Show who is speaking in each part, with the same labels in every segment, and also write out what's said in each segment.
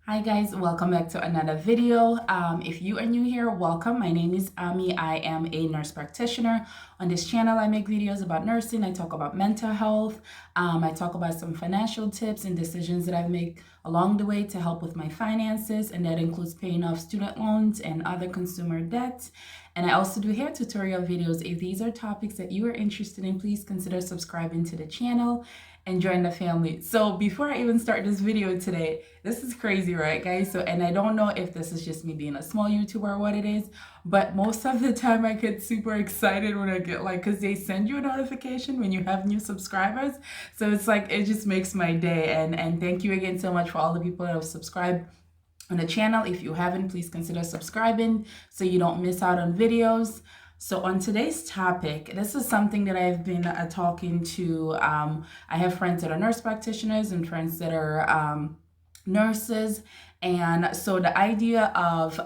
Speaker 1: Hi guys, welcome back to another video. If you are new here, welcome. My name is Ami. I am a nurse practitioner. On this channel, I make videos about nursing. I talk about mental health. I talk about some financial tips and decisions that I've made along the way to help with my finances, and that includes paying off student loans and other consumer debt. And I also do hair tutorial videos. If these are topics that you are interested in, please consider subscribing to the channel and join the family. So before I even start this video today, this is crazy, right guys? And I don't know if this is just me being a small YouTuber or what it is, but most of the time I get super excited when I get because they send you a notification when you have new subscribers. So it's like, it just makes my day. And thank you again so much for all the people that have subscribed on the channel. If you haven't, please consider subscribing so you don't miss out on videos. So on today's topic, this is something that I've been talking to. I have friends that are nurse practitioners and friends that are nurses. And so the idea of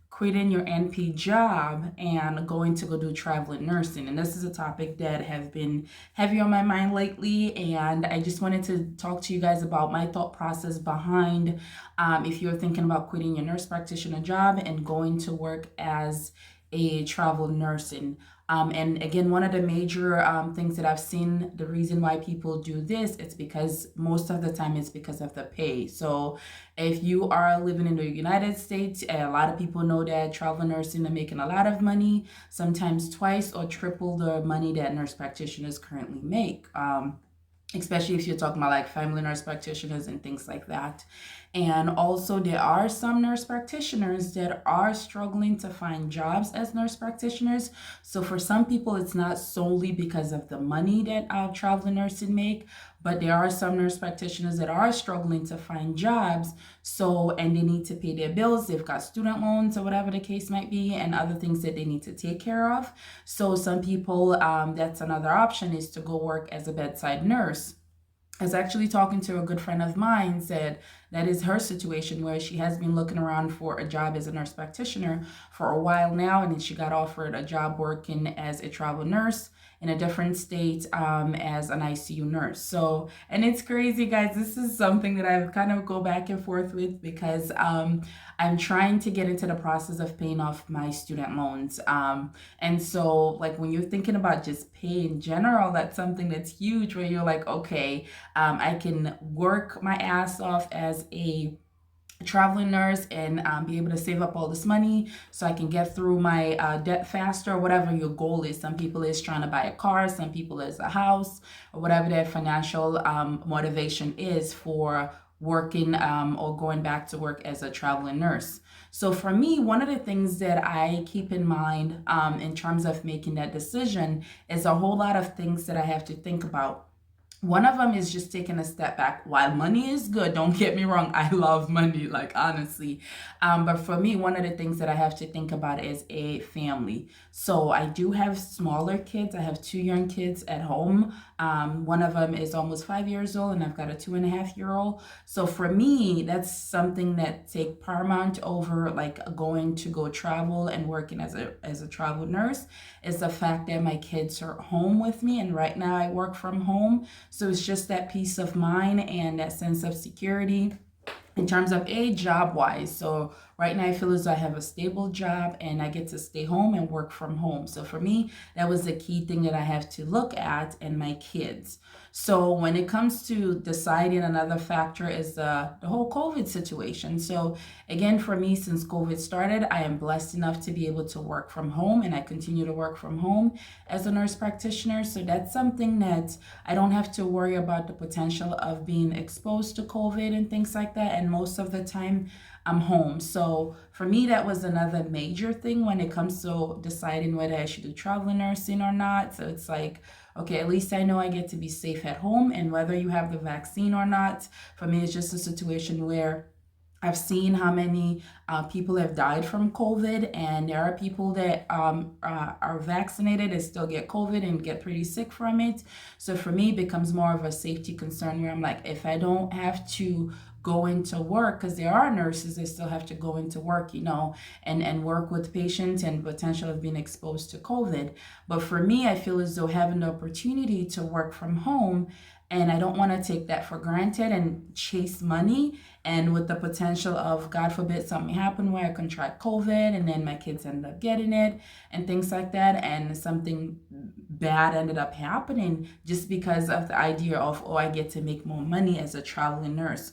Speaker 1: quitting your NP job and going to go do traveling nursing. And this is a topic that have been heavy on my mind lately. And I just wanted to talk to you guys about my thought process behind if you're thinking about quitting your nurse practitioner job and going to work as a travel nursing. And again, one of the major things that I've seen, the reason why people do this, it's because most of the time it's because of the pay. So if you are living in the United States, a lot of people know that travel nursing are making a lot of money, sometimes twice or triple the money that nurse practitioners currently make. Especially if you're talking about family nurse practitioners and things like that. And also there are some nurse practitioners that are struggling to find jobs as nurse practitioners. So for some people, it's not solely because of the money that travel nursing make, but there are some nurse practitioners that are struggling to find jobs. And they need to pay their bills. They've got student loans or whatever the case might be, and other things that they need to take care of. So some people, that's another option, is to go work as a bedside nurse. I was actually talking to a good friend of mine, said that is her situation, where she has been looking around for a job as a nurse practitioner for a while now, and then she got offered a job working as a travel nurse in a different state as an ICU nurse. So, and it's crazy, guys. This is something that I kind of go back and forth with because I'm trying to get into the process of paying off my student loans. And so when you're thinking about just pay in general, that's something that's huge, where you're like, okay, I can work my ass off as a traveling nurse and be able to save up all this money so I can get through my debt faster, whatever your goal is. Some people is trying to buy a car, some people is a house, or whatever their financial motivation is for working or going back to work as a traveling nurse. So for me, one of the things that I keep in mind in terms of making that decision is a whole lot of things that I have to think about. One of them is just taking a step back. While money is good, don't get me wrong, I love money, honestly. But for me, one of the things that I have to think about is a family. So I do have smaller kids. I have 2 young kids at home. One of them is almost 5 years old, and I've got a 2.5-year-old. So for me, that's something that take paramount over going to go travel and working as a travel nurse, is the fact that my kids are home with me, and right now I work from home. So it's just that peace of mind and that sense of security in terms of a job wise. So right now I feel as though I have a stable job and I get to stay home and work from home. So for me, that was the key thing that I have to look at, and my kids. So when it comes to deciding, another factor is the whole COVID situation. So again, for me, since COVID started, I am blessed enough to be able to work from home, and I continue to work from home as a nurse practitioner. So that's something that I don't have to worry about the potential of being exposed to COVID and things like that. And most of the time I'm home. So for me, that was another major thing when it comes to deciding whether I should do travel nursing or not. So it's like, okay, at least I know I get to be safe at home, and whether you have the vaccine or not, for me, it's just a situation where I've seen how many people have died from COVID, and there are people that are vaccinated and still get COVID and get pretty sick from it. So for me, it becomes more of a safety concern, where I'm like, if I don't have to go into work, because there are nurses that still have to go into work, and work with patients and potential of being exposed to COVID. But for me, I feel as though having the opportunity to work from home And I don't want to take that for granted and chase money. And with the potential of, God forbid, something happen where I contract COVID and then my kids end up getting it and things like that. And something bad ended up happening just because of the idea of, oh, I get to make more money as a traveling nurse.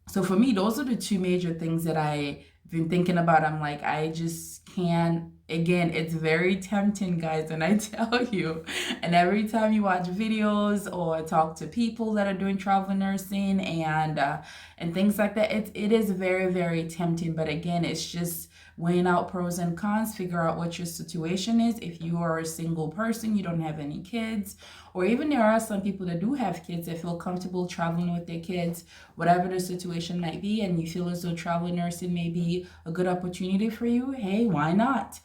Speaker 1: So for me, those are the two major things that I've been thinking about. I'm like, I just can't. Again, it's very tempting, guys, and I tell you. And every time you watch videos or talk to people that are doing travel nursing and things like that, it is very, very tempting. But again, it's just weighing out pros and cons, figure out what your situation is. If you are a single person, you don't have any kids, or even there are some people that do have kids that feel comfortable traveling with their kids, whatever the situation might be, and you feel as though travel nursing may be a good opportunity for you, hey, why not?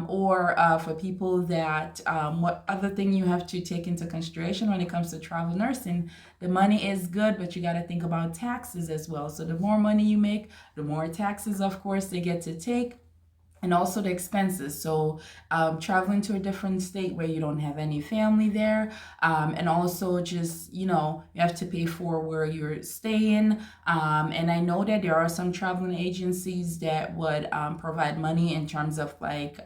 Speaker 1: Or for people that, what other thing you have to take into consideration when it comes to travel nursing, the money is good, but you got to think about taxes as well. So the more money you make, the more taxes, of course, they get to take, and also the expenses. So traveling to a different state where you don't have any family there, and also just, you have to pay for where you're staying. And I know that there are some traveling agencies that would provide money in terms of like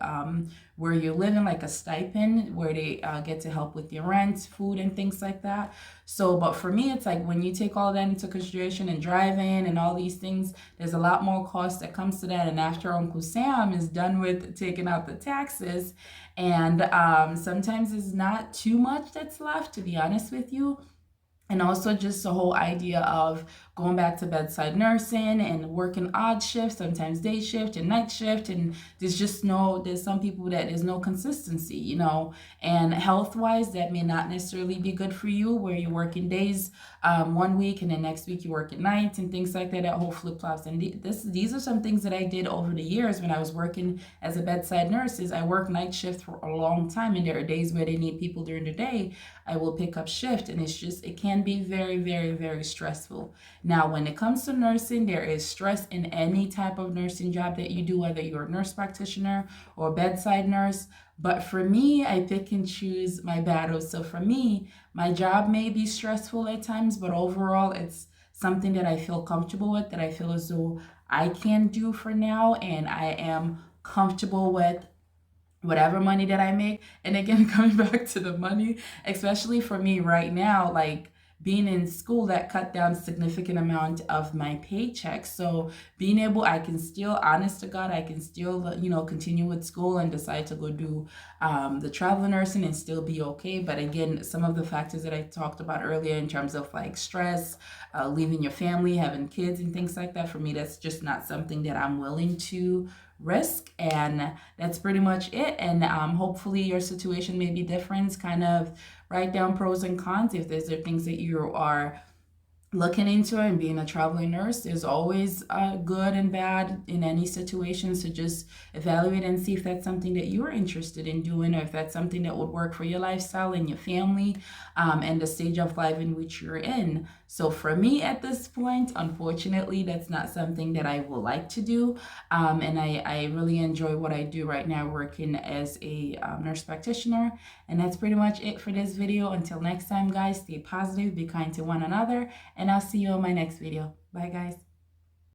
Speaker 1: where you're living, like a stipend where they get to help with your rent, food, and things like that. So, but for me, it's like when you take all that into consideration and driving and all these things, there's a lot more cost that comes to that. And after Uncle Sam is done with taking out the taxes, and sometimes it's not too much that's left, to be honest with you. And also just the whole idea of going back to bedside nursing and working odd shifts, sometimes day shift and night shift. And there's some people that there's no consistency, and health wise, that may not necessarily be good for you, where you're working days one week and then next week you work at nights and things like that whole flip flops. And these are some things that I did over the years when I was working as a bedside nurse. Is I worked night shift for a long time, and there are days where they need people during the day. I will pick up shift, and it can be very, very, very stressful. Now, when it comes to nursing, there is stress in any type of nursing job that you do, whether you're a nurse practitioner or a bedside nurse. But for me, I pick and choose my battles. So for me, my job may be stressful at times, but overall, it's something that I feel comfortable with, that I feel as though I can do for now, and I am comfortable with whatever money that I make. And again, coming back to the money, especially for me right now, like being in school, that cut down significant amount of my paycheck. So being able, I can still, honest to God, I can still, continue with school and decide to go do the travel nursing and still be okay. But again, some of the factors that I talked about earlier in terms of like stress, leaving your family, having kids and things like that, for me, that's just not something that I'm willing to risk. And that's pretty much it. And hopefully your situation may be different. Kind of write down pros and cons if there's things that you are looking into. And being a traveling nurse, there's always good and bad in any situation. So just evaluate and see if that's something that you're interested in doing, or if that's something that would work for your lifestyle and your family, and the stage of life in which you're in. So for me at this point, unfortunately, that's not something that I would like to do. And I really enjoy what I do right now, working as a nurse practitioner. And that's pretty much it for this video. Until next time, guys, stay positive, be kind to one another, and I'll see you in my next video. Bye, guys.